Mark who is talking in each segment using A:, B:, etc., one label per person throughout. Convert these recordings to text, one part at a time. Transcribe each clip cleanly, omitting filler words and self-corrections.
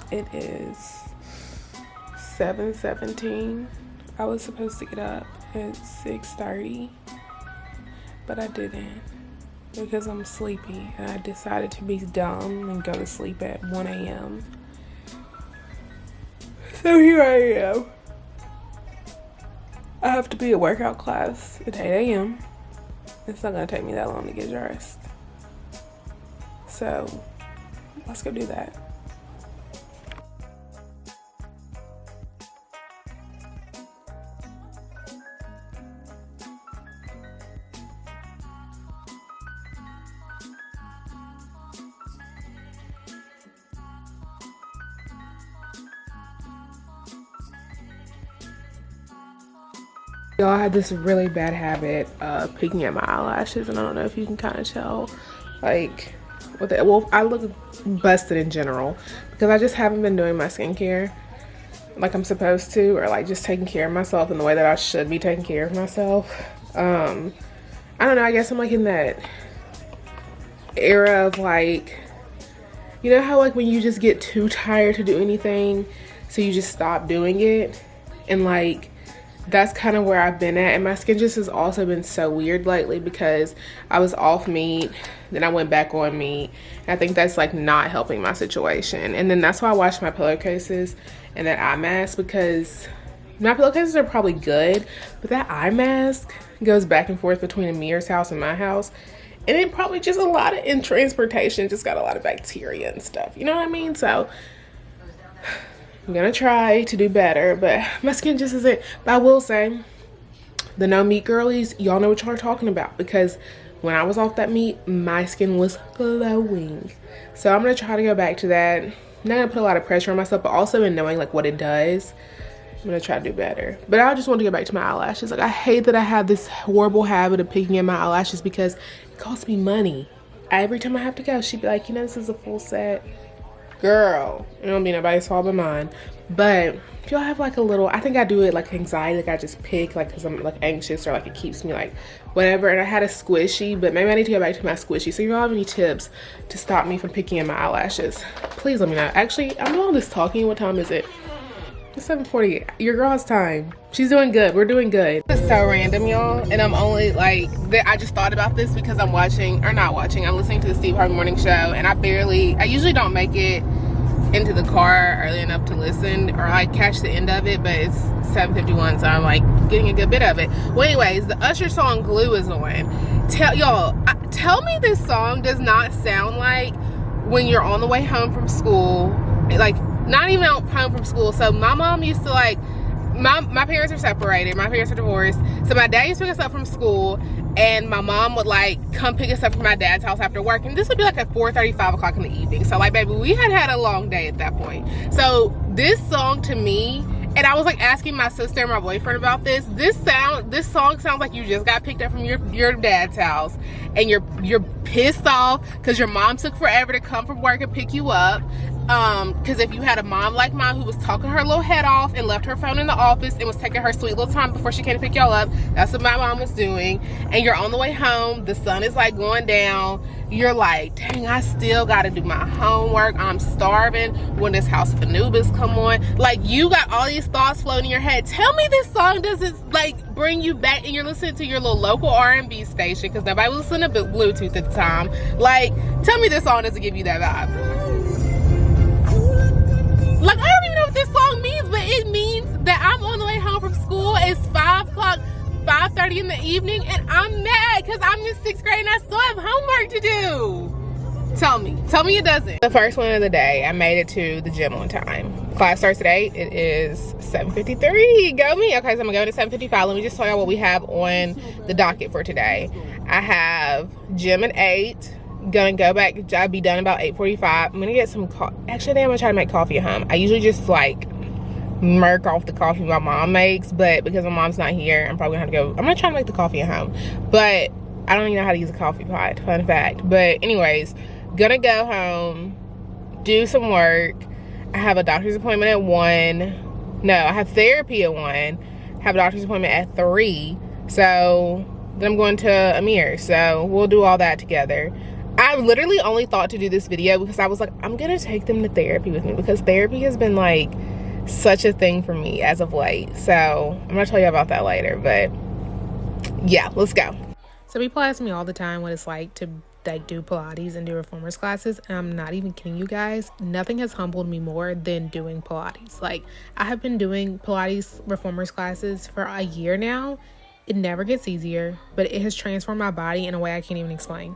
A: It is 7:17. I was supposed to get up at 6:30, but I didn't because I'm sleepy, and I decided to be dumb and go to sleep at 1 a.m. So here I am. I have to be at workout class at 8 a.m. It's not gonna take me that long to get dressed. So let's go do that. Y'all, I had this really bad habit of picking at my eyelashes, and I don't know if you can kind of tell, like, with it. Well, I look busted in general because I just haven't been doing my skincare like I'm supposed to, or like just taking care of myself in the way that I should be taking care of myself. I don't know, I guess I'm like in that era of like, you know how like when you just get too tired to do anything, so you just stop doing it, and like that's kind of where I've been at. And my skin just has also been so weird lately because I was off meat, then I went back on meat, and I think that's like not helping my situation. And then that's why I washed my pillowcases and that eye mask, because my pillowcases are probably good, but that eye mask goes back and forth between Amir's house and my house, and it probably just a lot of, in transportation, just got a lot of bacteria and stuff, you know what I mean? So I'm gonna try to do better, but my skin just isn't. But I will say, the no meat girlies, y'all know what y'all are talking about, because when I was off that meat, my skin was glowing. So I'm gonna try to go back to that. I'm not gonna put a lot of pressure on myself, but also in knowing like what it does, I'm gonna try to do better. But I just want to go back to my eyelashes. Like, I hate that I have this horrible habit of picking at my eyelashes because it costs me money. Every time I have to go, she'd be like, you know, this is a full set. Girl, it don't be nobody's fault but mine. But if y'all have like a little, I think I do it like anxiety, like I just pick like because I'm like anxious, or like it keeps me like whatever. And I had a squishy, but maybe I need to go back to my squishy. So if y'all have any tips to stop me from picking in my eyelashes, please let me know. Actually, I'm doing all this talking. What time is it? It's 7:48. Your girl has time. She's doing good. We're doing good. It's so random, y'all, and I'm only like I just thought about this because I'm watching, or not watching, I'm listening to the Steve Harvey morning show, and I usually don't make it into the car early enough to listen, or I catch the end of it, but it's 7:51, so I'm like getting a good bit of it. Well, anyways, the Usher song Glue is on. Tell me this song does not sound like when you're on the way home from school, like not even home from school. So my mom used to like, my parents are separated, my parents are divorced, so my dad used to pick us up from school, and my mom would like come pick us up from my dad's house after work, and this would be like at 4:30, 5 o'clock in the evening. So like, baby, we had a long day at that point. So this song to me, and I was like asking my sister and my boyfriend about this song sounds like you just got picked up from your dad's house, and you're pissed off because your mom took forever to come from work and pick you up. Because if you had a mom like mine who was talking her little head off and left her phone in the office and was taking her sweet little time before she came to pick y'all up, that's what my mom was doing. And you're on the way home, the sun is like going down, you're like, dang, I still gotta do my homework, I'm starving, when this House of Anubis come on, like you got all these thoughts floating in your head. Tell me this song doesn't like bring you back, and you're listening to your little local R&B station because nobody was listening to Bluetooth at the time. Like, tell me this song doesn't give you that vibe. Like, I don't even know what this song means, but it means that I'm on the way home from school. It's 5 o'clock, 5:30 in the evening, and I'm mad because I'm in 6th grade and I still have homework to do. Tell me it doesn't. The first one of the day, I made it to the gym on time. Class starts at 8. It is 7:53. Go me. Okay, so I'm going to go to 7:55. Let me just tell y'all what we have on the docket for today. I have gym at 8. Gonna go back, I'll be done about 8:45. I'm gonna get some actually, I'm gonna try to make coffee at home. I usually just like murk off the coffee my mom makes, but because my mom's not here, I'm probably gonna have to go. I'm gonna try to make the coffee at home, but I don't even know how to use a coffee pot, fun fact. But anyways, gonna go home, do some work. I have a doctor's appointment at 1. No, I have therapy at 1, have a doctor's appointment at 3, so then I'm going to Amir, so we'll do all that together. I literally only thought to do this video because I was like, I'm gonna take them to therapy with me, because therapy has been like such a thing for me as of late. So I'm gonna tell you about that later, but yeah, let's go. So people ask me all the time what it's like to like do Pilates and do reformers classes, and I'm not even kidding you guys. Nothing has humbled me more than doing Pilates. Like, I have been doing Pilates reformers classes for a year now. It never gets easier, but it has transformed my body in a way I can't even explain.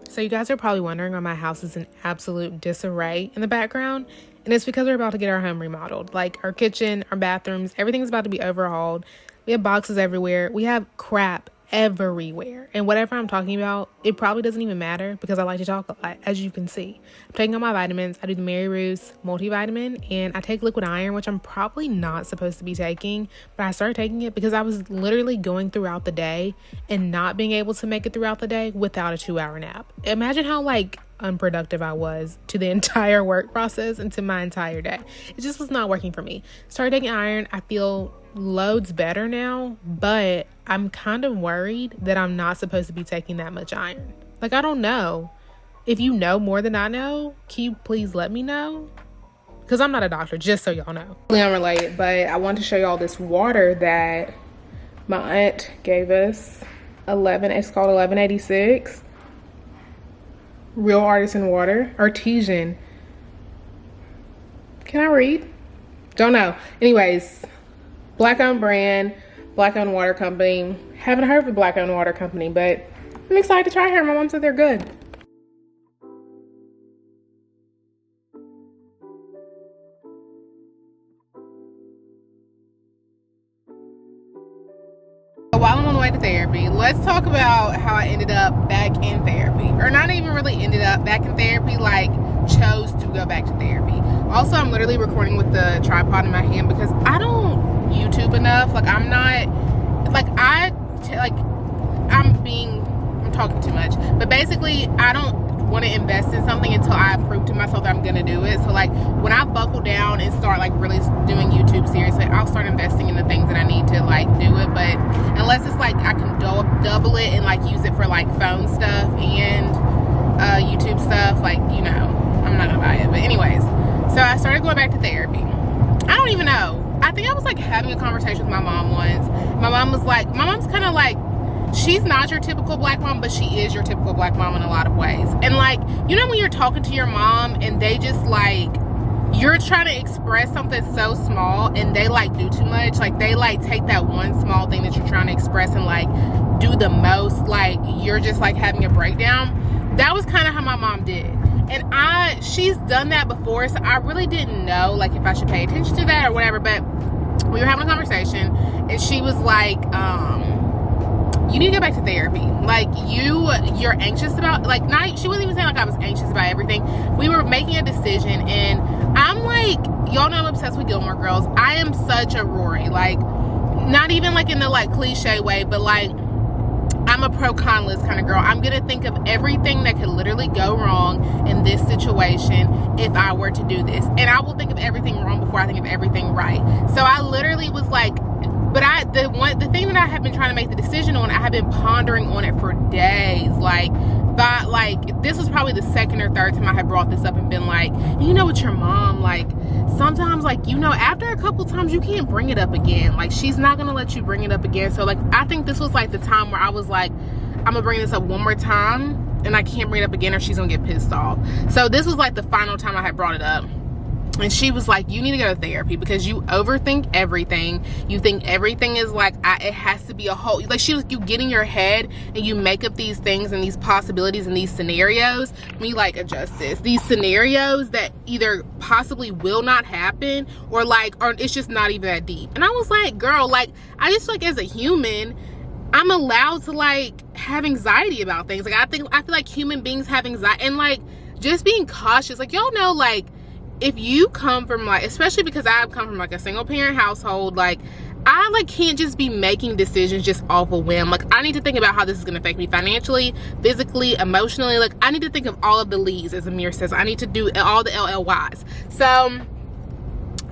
A: So you guys are probably wondering why my house is in absolute disarray in the background. And it's because we're about to get our home remodeled. Like, our kitchen, our bathrooms, everything's about to be overhauled. We have boxes everywhere. We have crap everywhere. And whatever I'm talking about, it probably doesn't even matter because I like to talk a lot, as you can see. I'm taking all my vitamins. I do the Mary Ruth's multivitamin, and I take liquid iron, which I'm probably not supposed to be taking, but I started taking it because I was literally going throughout the day and not being able to make it throughout the day without a 2-hour nap. Imagine how like unproductive I was to the entire work process and to my entire day. It just was not working for me. Started taking iron. I feel loads better now, but I'm kind of worried that I'm not supposed to be taking that much iron. Like, I don't know. If you know more than I know, can you please let me know? Because I'm not a doctor, just so y'all know. Really unrelated, but I want to show y'all this water that my aunt gave us. It's called 1186. Real artisan water. Artesian. Can I read? Don't know. Anyways, Black-owned brand, Black-owned water company. Haven't heard of a Black-owned water company, but I'm excited to try her. My mom said they're good. While I'm on the way to therapy, let's talk about how I ended up back in therapy. Or not even really ended up back in therapy, like chose to go back to therapy. Also, I'm literally recording with the tripod in my hand because I don't YouTube enough. Like, I'm not, like, I'm talking too much. But basically, I don't want to invest in something until I prove to myself that I'm gonna do it. So like, when I buckle down and start like really doing YouTube seriously, I'll start investing in the things that I need to like do it. But unless it's like I can double it and like use it for like phone stuff and YouTube stuff, like, you know, I'm not gonna buy it. But anyways, so I started going back to therapy. I don't even know. I think I was like having a conversation with my mom once. My mom's kind of like, she's not your typical black mom, but she is your typical black mom in a lot of ways. And like, you know when you're talking to your mom and they just like, you're trying to express something so small and they like do too much. Like, they like take that one small thing that you're trying to express and like do the most. Like, you're just like having a breakdown. That was kind of how my mom did. And she's done that before, so I really didn't know like if I should pay attention to that or whatever. But we were having a conversation and she was like, you need to go back to therapy. Like, you're anxious about, like, not, she wasn't even saying like I was anxious about everything. We were making a decision and I'm like, y'all know I'm obsessed with Gilmore Girls. I am such a Rory, like, not even like in the like cliche way, but like, I'm a pro-con list kind of girl. I'm gonna think of everything that could literally go wrong in this situation if I were to do this. And I will think of everything wrong before I think of everything right. So I literally was like, but the thing that I have been trying to make the decision on, I have been pondering on it for days. Like, but like, this was probably the second or third time I had brought this up and been like, you know, with your mom, like, sometimes, like, you know, after a couple times you can't bring it up again. Like, she's not gonna let you bring it up again. So like, I think this was like the time where I was like, I'm gonna bring this up one more time and I can't bring it up again or she's gonna get pissed off. So this was like the final time I had brought it up. And she was like, you need to go to therapy because you overthink everything. You think everything is like, it has to be a whole, like, she was, you get in your head and you make up these things and these possibilities and these scenarios. Me like, adjust this. These scenarios that either possibly will not happen or like, or it's just not even that deep. And I was like, girl, like, I just like, as a human, I'm allowed to like have anxiety about things. Like, I feel like human beings have anxiety and like just being cautious. Like, y'all know, like, if you come from like, especially because I've come from like a single parent household, like I like can't just be making decisions just off a whim. Like I need to think about how this is going to affect me financially, physically, emotionally. Like I need to think of all of the leads, as Amir says. I need to do all the LLYs. So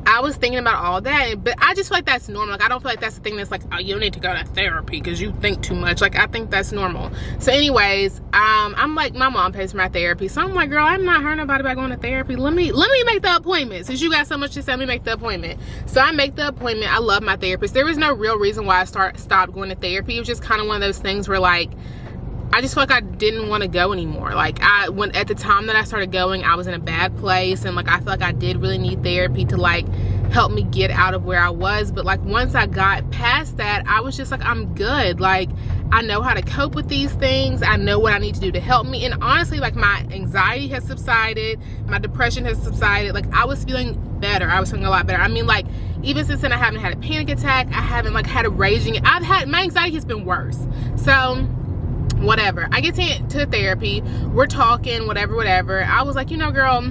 A: I was thinking about all that, but I just feel like that's normal. Like I don't feel like that's the thing that's like, oh, you need to go to therapy because you think too much. Like I think that's normal. So anyways, I'm like, my mom pays for my therapy, so I'm like, girl, I'm not hurting nobody by going to therapy. Let me make the appointment. Since you got so much to say, let me make the appointment. So I make the appointment. I love my therapist. There was no real reason why I stopped going to therapy. It was just kind of one of those things where like I just feel like I didn't want to go anymore. Like when at the time that I started going, I was in a bad place, and like I feel like I did really need therapy to like help me get out of where I was. But like once I got past that, I was just like, I'm good. Like I know how to cope with these things. I know what I need to do to help me. And honestly, like my anxiety has subsided, my depression has subsided. Like I was feeling better. I was feeling a lot better. I mean, like even since then I haven't had a panic attack. I haven't like had a raging. My anxiety has been worse. So whatever, I get to therapy, we're talking, whatever. I was like, you know, girl, we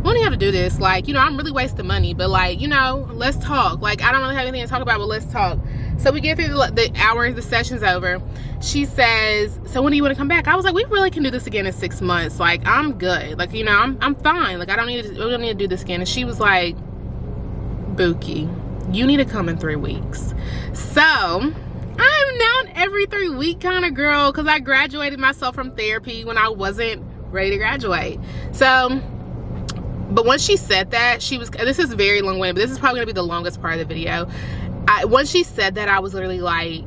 A: don't have to do this. Like, you know, I'm really wasting money, but like, you know, let's talk. Like, I don't really have anything to talk about, but let's talk. So we get through the hour, the session's over. She says, so when do you want to come back? I was like, we really can do this again in 6 months. Like, I'm good. Like, you know, we don't need to do this again. And she was like, Buki, you need to come in 3 weeks. So I'm now an every 3 week kind of girl because I graduated myself from therapy when I wasn't ready to graduate. So, but once she said that, this is very long-winded, but this is probably gonna be the longest part of the video. Once she said that, I was literally like,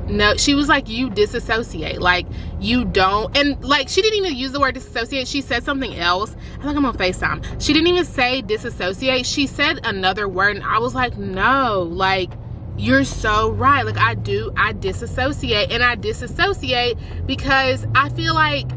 A: no. She was like, you disassociate, like you don't. And like she didn't even use the word disassociate. She said something else. I think I'm on FaceTime. She didn't even say disassociate. She said another word, and I was like, no, like you're so right. Like I disassociate, and I disassociate because I feel like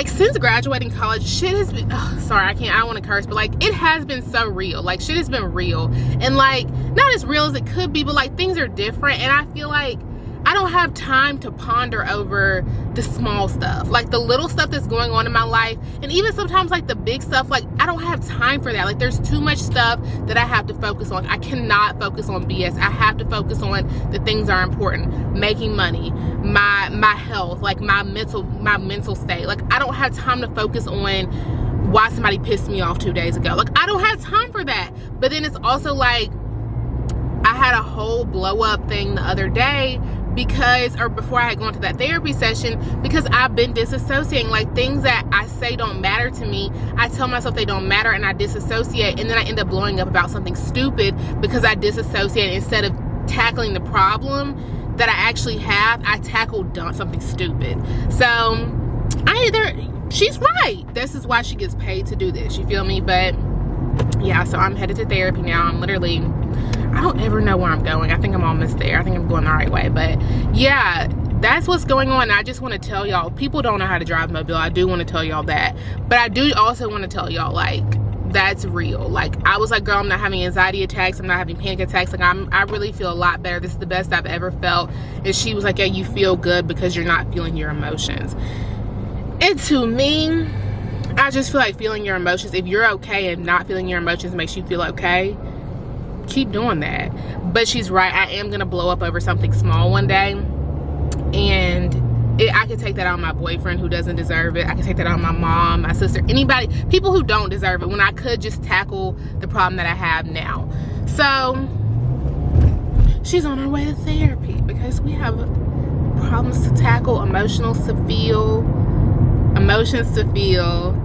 A: since graduating college, shit has been, I don't want to curse, but like it has been so real. Like shit has been real, and like not as real as it could be, but like things are different, and I feel like I don't have time to ponder over the small stuff, like the little stuff that's going on in my life, and even sometimes like the big stuff. Like I don't have time for that. Like there's too much stuff that I have to focus on. I cannot focus on BS. I have to focus on the things that are important: making money, my health, like my mental state. Like I don't have time to focus on why somebody pissed me off 2 days ago. Like I don't have time for that. But then it's also like I had a whole blow up thing the other day before I had gone to that therapy session, because I've been disassociating. Like things that I say don't matter to me, I tell myself they don't matter, and I disassociate, and then I end up blowing up about something stupid because I disassociate. Instead of tackling the problem that I actually have, I tackled something stupid. So she's right. This is why she gets paid to do this, you feel me? But yeah, so I'm headed to therapy now. I'm literally, I don't ever know where I'm going. I think I'm almost there. I think I'm going the right way. But yeah, that's what's going on. I just want to tell y'all, people don't know how to drive mobile. I do want to tell y'all that. But I do also want to tell y'all, like, that's real. Like I was like, girl, I'm not having anxiety attacks, I'm not having panic attacks. Like I really feel a lot better. This is the best I've ever felt. And she was like, yeah, you feel good because you're not feeling your emotions. And to me, I just feel like feeling your emotions, if you're okay and not feeling your emotions makes you feel okay, keep doing that. But she's right, I am gonna blow up over something small one day, and I could take that on my boyfriend who doesn't deserve it. I could take that on my mom, my sister, anybody, people who don't deserve it, when I could just tackle the problem that I have now. So she's on her way to therapy because we have problems to tackle, emotions to feel,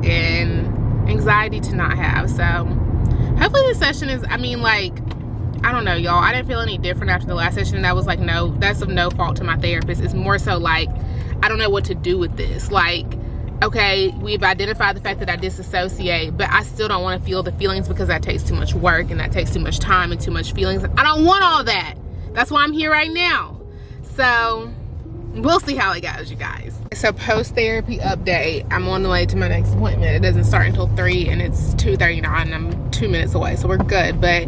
A: and anxiety to not have. So hopefully this session is, I mean, like, I don't know, y'all, I didn't feel any different after the last session. And that was like, no, that's of no fault to my therapist. It's more so like, I don't know what to do with this. Like, okay, we've identified the fact that I disassociate, but I still don't want to feel the feelings because that takes too much work and that takes too much time and too much feelings. I don't want all that. That's why I'm here right now. So we'll see how it goes, you guys. So post-therapy update, I'm on the way to my next appointment. It doesn't start until 3 and it's 2:39 and I'm 2 minutes away, so we're good. But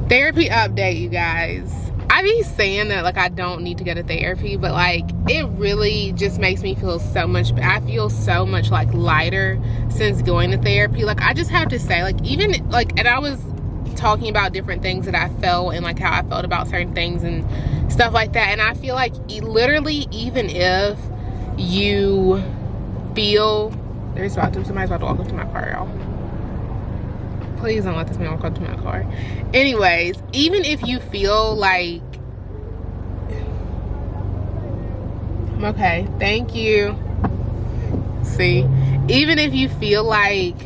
A: therapy update, you guys. I be saying that like I don't need to go to therapy, but like it really just makes me feel so much, I feel so much like lighter since going to therapy. Like I just have to say, like, even like, and I was talking about different things that I felt and like how I felt about certain things and stuff like that. And I feel like literally, even if you feel somebody's about to walk up to my car, y'all. Please don't let this man walk up to my car. Anyways, even if you feel like, okay, thank you. See, even if you feel like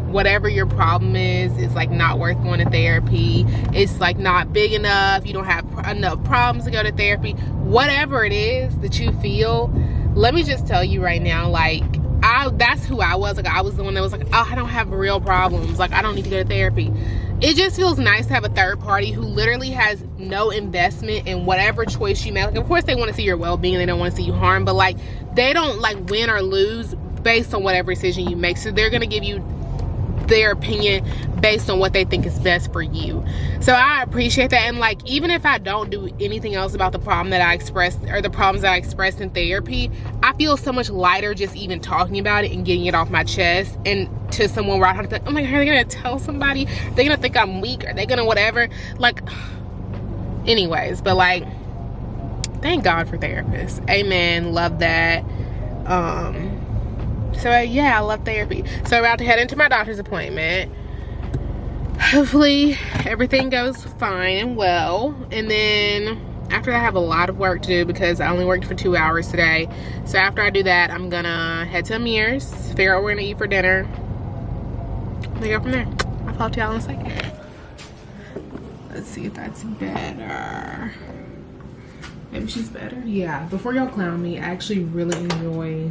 A: whatever your problem is like not worth going to therapy, it's like not big enough, you don't have enough problems to go to therapy, whatever it is that you feel, let me just tell you right now, like, that's who I was. Like, I was the one that was like, oh, I don't have real problems, like I don't need to go to therapy. It just feels nice to have a third party who literally has no investment in whatever choice you make. Like, of course they want to see your well-being, they don't want to see you harm, but like, they don't like win or lose based on whatever decision you make. So they're gonna give you their opinion based on what they think is best for you. So I appreciate that. And like, even if I don't do anything else about the problem that I expressed, or the problems that I expressed in therapy, I feel so much lighter just even talking about it and getting it off my chest, and to someone where I have to think, oh my God, are they gonna tell somebody? They're gonna think I'm weak, or they gonna whatever, like, anyways. But like, thank God for therapists. Amen. Love that. So yeah, I love therapy. So I'm about to head into my doctor's appointment. Hopefully everything goes fine and well. And then after that, I have a lot of work to do because I only worked for 2 hours today. So after I do that, I'm gonna head to Amir's, figure out what we're gonna eat for dinner, and go from there. I'll talk to y'all in a second. Let's see if that's better. Maybe she's better. Yeah, before y'all clown me, I actually really enjoy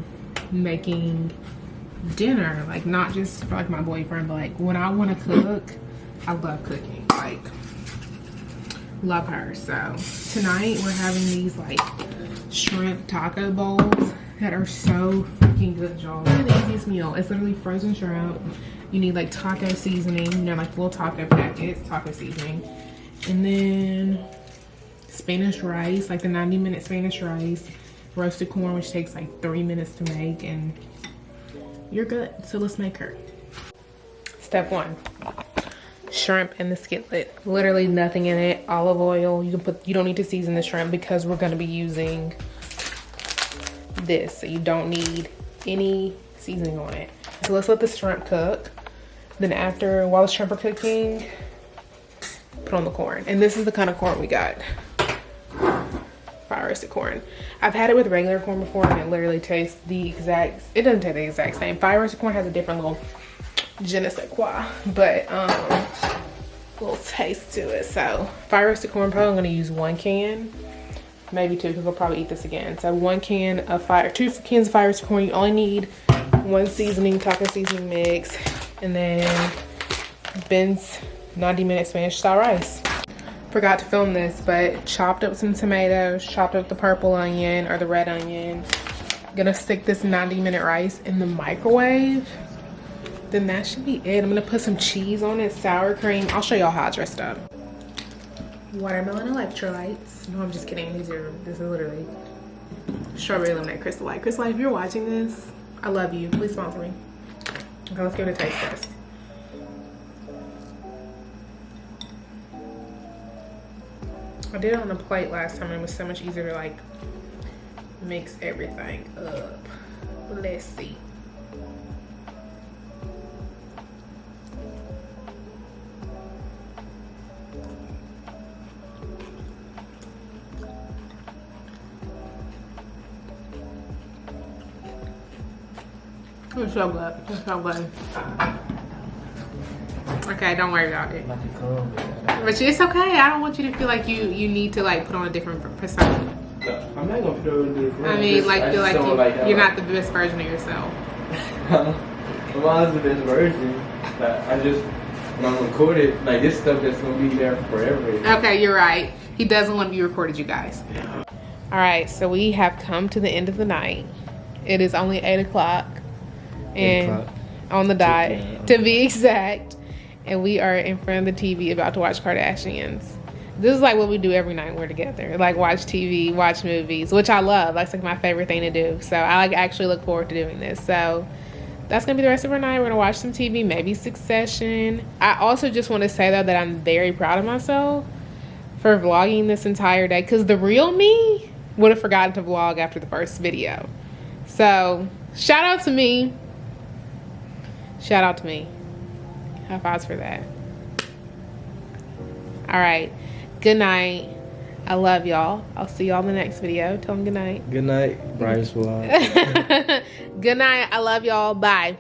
A: making dinner, like not just for like my boyfriend, but like when I want to cook, I love cooking, like love her. So tonight we're having these like shrimp taco bowls that are so freaking good, y'all. It's the easiest meal. It's literally frozen shrimp. You need like taco seasoning, you know, like little taco packets, taco seasoning, and then Spanish rice, like the 90-minute Spanish rice, roasted corn, which takes like 3 minutes to make, and you're good. So let's make her. Step 1, shrimp in the skillet. Literally nothing in it. Olive oil. You don't need to season the shrimp because we're going to be using this, so you don't need any seasoning on it. So let's let the shrimp cook. Then while the shrimp are cooking, put on the corn. And this is the kind of corn we got. Fire roasted corn. I've had it with regular corn before, and it literally tastes the exact, it doesn't taste the exact same. Fire roasted corn has a different little je ne sais quoi, but little taste to it. So fire roasted corn, probably I'm gonna use 1 can, maybe 2, because we'll probably eat this again. So 2 cans of fire roasted corn. You only need 1 seasoning, taco seasoning mix, and then Ben's 90-minute Spanish style rice. Forgot to film this, but chopped up some tomatoes, chopped up the purple onion or the red onion. Gonna stick this 90-minute rice in the microwave. Then that should be it. I'm gonna put some cheese on it, sour cream. I'll show y'all how I dressed up. Watermelon electrolytes. No, I'm just kidding. This is literally strawberry lemonade Crystal Light. Crystal Light, if you're watching this, I love you. Please sponsor me. Okay, let's give it a taste test. I did it on a plate last time, and it was so much easier to like mix everything up. Let's see. It's so good. It's so good. Okay, don't worry about it. But it's okay. I don't want you to feel like you need to like put on a different persona.
B: I'm not gonna put on a different.
A: I mean, like feel like you're not the best version of yourself.
B: I'm always the best version. But I just, when I'm recorded, like this stuff that's gonna be there forever.
A: Okay, you're right. He doesn't want to be recorded, you guys. All right, so we have come to the end of the night. It is only 8 o'clock. And on the dot, to be exact. And we are in front of the TV about to watch Kardashians. This is like what we do every night we're together. Like watch TV, watch movies, which I love. That's like my favorite thing to do. So I like actually look forward to doing this. So that's gonna be the rest of our night. We're gonna watch some TV, maybe Succession. I also just want to say though that I'm very proud of myself for vlogging this entire day, because the real me would have forgotten to vlog after the first video. So shout out to me. Shout out to me. High fives for that. All right, good night. I love y'all. I'll see y'all in the next video. Tell them good night.
B: Good night, Brian's vlog.
A: Good night. I love y'all. Bye.